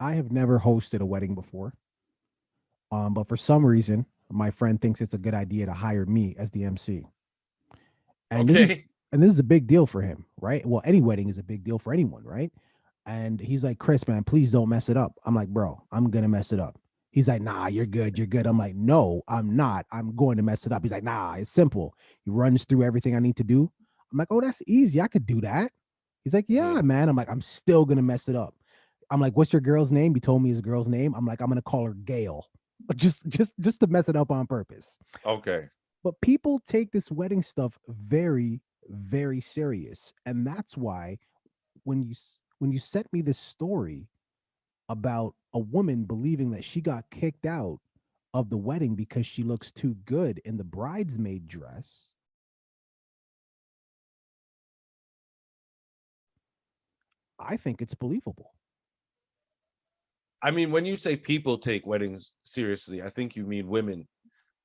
I have never hosted a wedding before. But for some reason, my friend thinks it's a good idea to hire me as the MC. And this Okay. is and this is a big deal for him, right? Well, any wedding is a big deal for anyone, right? And he's like, Chris, man, please don't mess it up. I'm like, bro, I'm gonna mess it up. He's like, nah, you're good, you're good. I'm like, no, I'm not. I'm going to mess it up. He's like, nah, it's simple. He runs through everything I need to do. I'm like, oh, that's easy. I could do that. He's like, yeah, Mhm. man. I'm like, I'm still gonna mess it up. I'm like, what's your girl's name? He told me his girl's name. I'm like, I'm gonna call her Gail. Just to mess it up on purpose. Okay. But people take this wedding stuff very, very serious, and that's why when you sent me this story about a woman believing that she got kicked out of the wedding because she looks too good in the bridesmaid dress, I think it's believable. I mean, when you say people take weddings seriously, I think you mean women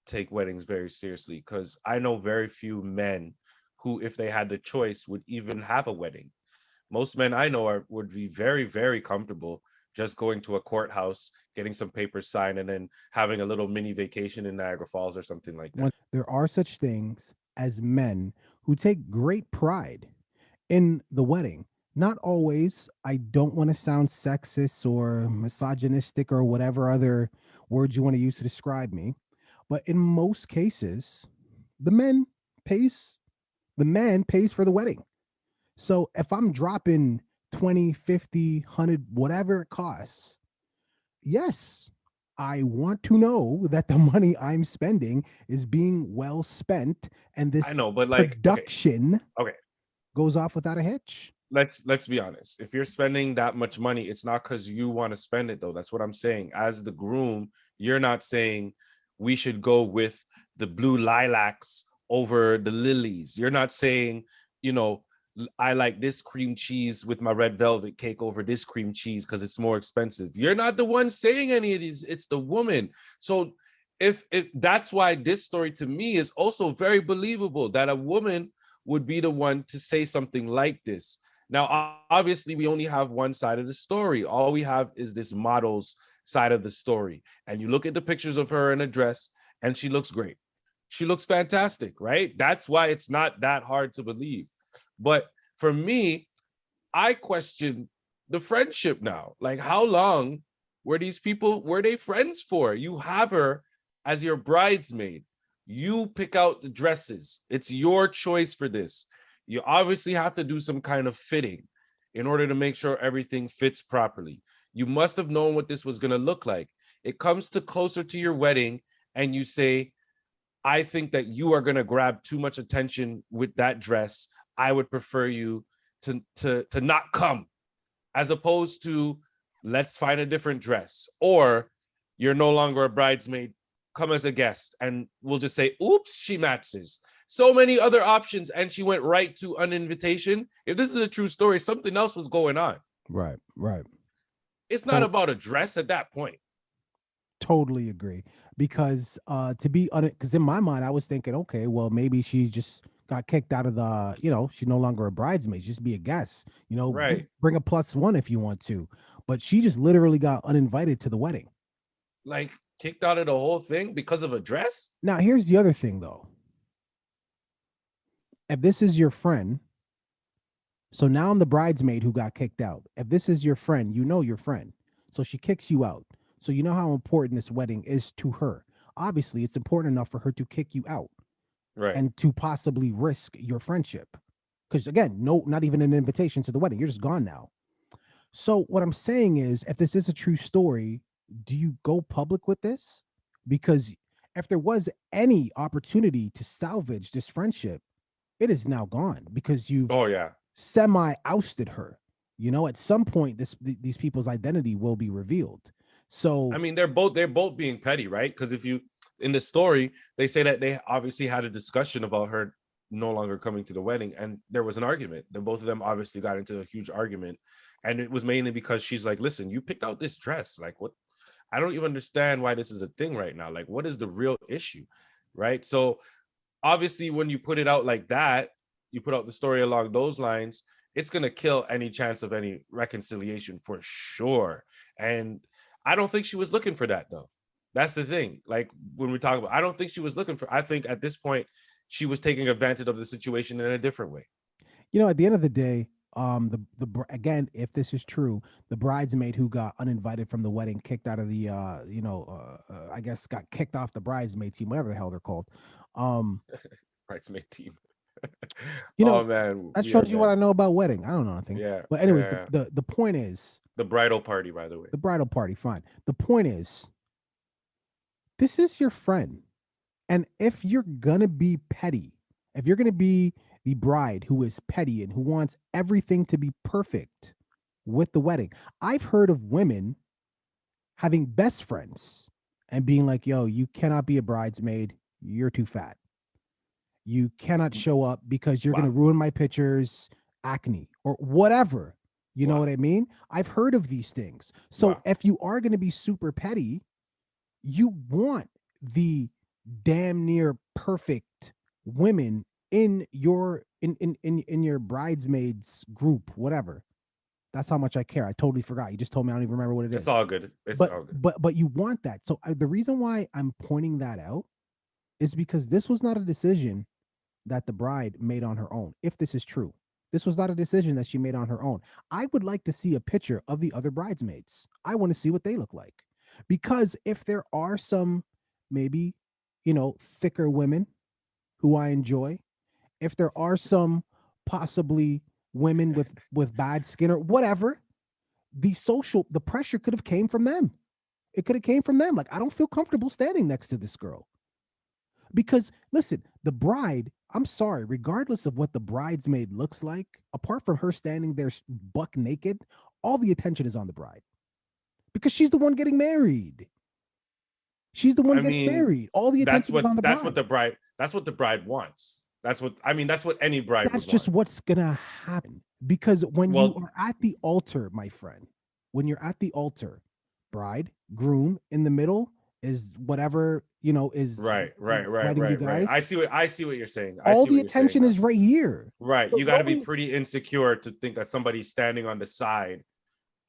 take weddings very seriously because I know very few men who, if they had the choice, would even have a wedding. Most men I know are would be very, very comfortable just going to a courthouse, getting some papers signed, and then having a little mini vacation in Niagara Falls or something like that. There are such things as men who take great pride in the wedding. Not always. I don't want to sound sexist or misogynistic or whatever other words you want to use to describe me, but in most cases, the men pays the man pays for the wedding. So if I'm dropping 20, 50, 100, whatever it costs, yes, I want to know that the money I'm spending is being well spent and I this know, but like, okay, production okay, goes off without a hitch. let's be honest. If you're spending that much money, it's not because you want to spend it though. That's what I'm saying. As the groom, you're not saying we should go with the blue lilacs over the lilies. You're not saying, you know, I like this cream cheese with my red velvet cake over this cream cheese because it's more expensive. You're not the one saying any of these. It's the woman. So if that's why this story to me is also very believable that a woman would be the one to say something like this. Now, obviously, we only have one side of the story. All we have is this model's side of the story. And you look at the pictures of her in a dress, and she looks great. She looks fantastic, right? That's why it's not that hard to believe. But for me, I question the friendship now. Like, how long were they friends for? You have her as your bridesmaid. You pick out the dresses. It's your choice for this. You obviously have to do some kind of fitting in order to make sure everything fits properly. You must have known what this was going to look like. It comes to closer to your wedding, and you say, I think that you are going to grab too much attention with that dress. I would prefer you to not come, as opposed to let's find a different dress, or you're no longer a bridesmaid, come as a guest, and we'll just say, oops, she matches. So many other options, and she went right to an invitation. If this is a true story, something else was going on. Right, right. It's not To- about a dress at that point. totally agree. Because to be because in my mind, I was thinking, okay, well, maybe she just got kicked out of the, she's no longer a bridesmaid, just be a guest, Right. bring a plus one if you want to. But she just literally got uninvited to the wedding. Like, kicked out of the whole thing because of a dress. Now, here's the other thing though. If this is your friend, so now I'm the bridesmaid who got kicked out. If this is your friend, you know your friend. So she kicks you out. So you know how important this wedding is to her. Obviously, it's important enough for her to kick you out Right. and to possibly risk your friendship. Because again, no, not even an invitation to the wedding. You're just gone now. So what I'm saying is, if this is a true story, do you go public with this? Because if there was any opportunity to salvage this friendship, it is now gone because you've Oh yeah. semi ousted her. At some point, these people's identity will be revealed. I So mean, they're both being petty, right? Because if you in the story, they say that they obviously had a discussion about her no longer coming to the wedding, and there was an argument. Then both of them obviously got into a huge argument, and it was mainly because she's like, "Listen, you picked out this dress. Like, what? I don't even understand why this is a thing right now. Like, what is the real issue, right?" So obviously, when you put it out like that, you put out the story along those lines, it's gonna kill any chance of any reconciliation for sure. And I don't think she was looking for that though. That's the thing. Like when we talk about, I don't think she was looking for. I think at this point she was taking advantage of the situation in a different way. At the end of the day, again, if this is true, the bridesmaid who got uninvited from the wedding, kicked out of the, I guess got kicked off the bridesmaid team, whatever the hell they're called. Um, Bridesmaid team. you Oh know, man, that yeah, shows you what I man. know about wedding. I don't know nothing. Yeah, But yeah, anyways, yeah. the point is The bridal party, by the way. the bridal party. Fine. The point is, this is your friend. And if you're gonna be petty, if you're gonna be the bride who is petty and who wants everything to be perfect with the wedding, I've heard of women having best friends and being like, yo, you cannot be a bridesmaid. You're too fat. You cannot show up because you're gonna Wow, ruin my pictures, acne, or whatever. You know wow, what I mean? I've heard of these things. So wow. if you are gonna be super petty, you want the damn near perfect women in your in your bridesmaids group, whatever. That's how much I care. I totally forgot. You just told me. I don't even remember what it It's is. all good. It's But all good. you want that. So the reason why I'm pointing that out is because this was not a decision that the bride made on her own. If this is true, this was not a decision that she made on her own. I would like to see a picture of the other bridesmaids. I want to see what they look like. Because if there are some maybe, thicker women who I enjoy, if there are some possibly women with bad skin or whatever, the pressure could have came from them. It could have came from them. Like, I don't feel comfortable standing next to this girl. Because listen, the bride, I'm sorry, regardless of what the bridesmaid looks like, apart from her standing there buck naked, all the attention is on the bride because she's the one getting married. She's the one I getting mean, married. All the attention is on the that's what bride. the bride that's what the bride wants. That's what I mean. That's what any bride That's would just want. what's gonna happen. Because when you Well, are at the altar, my friend, when you're at the altar, bride, groom, in the middle is whatever, is wedding you right. guys. I see what you're saying. I All see the what you're saying attention now. is right here. Right. So You got to be nobody's pretty insecure to think that somebody standing on the side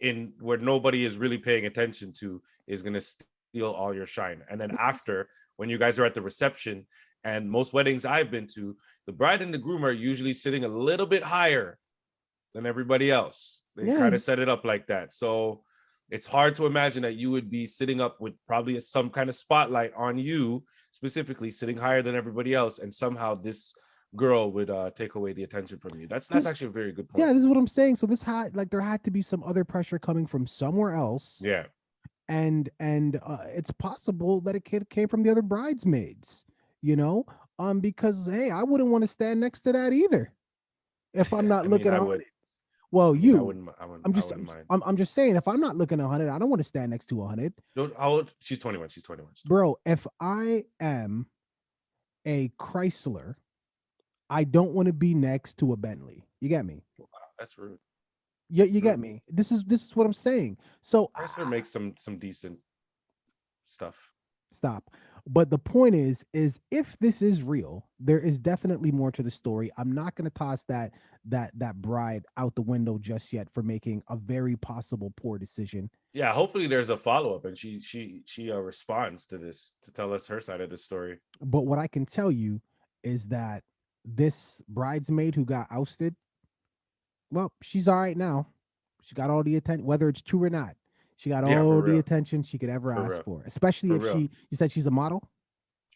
in where nobody is really paying attention to is going to steal all your shine. And then this is after, when you guys are at the reception, and most weddings I've been to, the bride and the groom are usually sitting a little bit higher than everybody else. They yeah, kind of set it up like that. So it's hard to imagine that you would be sitting up with probably some kind of spotlight on you, specifically sitting higher than everybody else, and somehow this girl would take away the attention from you. That's this actually a very good yeah, point. this is what I'm saying. So this had like there had to be some other pressure coming from somewhere else, Yeah. and it's possible that it came from the other bridesmaids, you know, because hey, I wouldn't want to stand next to that either if I'm not I mean, looking I a would. hundred. Well, I mean, you, I'm I just, wouldn't mind. I'm just saying, if I'm not looking 100, I don't want to stand next to 100, How old? She's 21. She's 21. She's 21. bro. If I am a Chrysler, I don't want to be next to a Bentley. You get me? Wow, that's rude. You That's get rude. me. This is what I'm saying. So Chrysler makes some decent stuff. stop. But the point is if this is real, there is definitely more to the story. I'm not going to toss that bride out the window just yet for making a very possible poor decision. Yeah, hopefully there's a follow up and she responds to this to tell us her side of the story. But what I can tell you is that this bridesmaid who got ousted, well, she's all right now. She got all the attention, whether it's true or not. She got Yeah, all the attention she could ever for ask real, for, especially for if real. you said she's a model.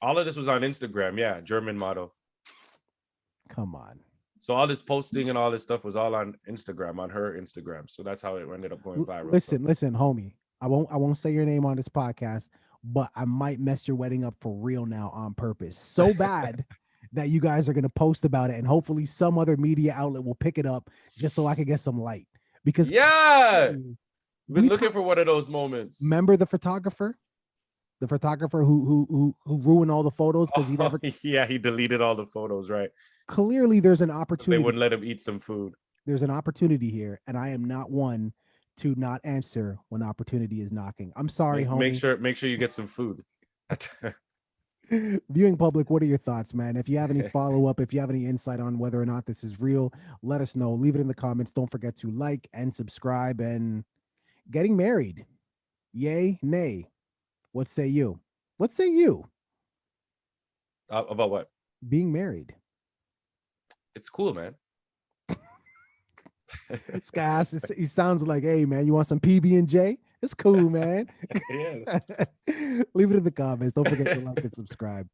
All of this was on Instagram. Yeah, German model. Come on. So all this posting and all this stuff was all on Instagram, on her Instagram. So that's how it ended up going viral. So Listen, homie. I won't say your name on this podcast, but I might mess your wedding up for real now on purpose. So bad that you guys are gonna post about it, and hopefully some other media outlet will pick it up just so I can get some light. Because yeah, been we looking talk. for one of those moments. Remember the photographer who ruined all the photos because he Oh never. yeah, he deleted all the photos, right? Clearly, there's an They opportunity. wouldn't let him eat some food. There's an opportunity here, and I am not one to not answer when opportunity is knocking. I'm sorry, homie. Make sure you get some food. Viewing public, what are your thoughts, man? If you have any follow up, if you have any insight on whether or not this is real, let us know. Leave it in the comments. Don't forget to like and subscribe and getting married. Yay, nay. What say you? What say you? About what? Being married. It's cool, man. This guy, he sounds like, hey man, you want some PB and J? It's cool, man. Yes. Leave it in the comments. Don't forget to like and subscribe.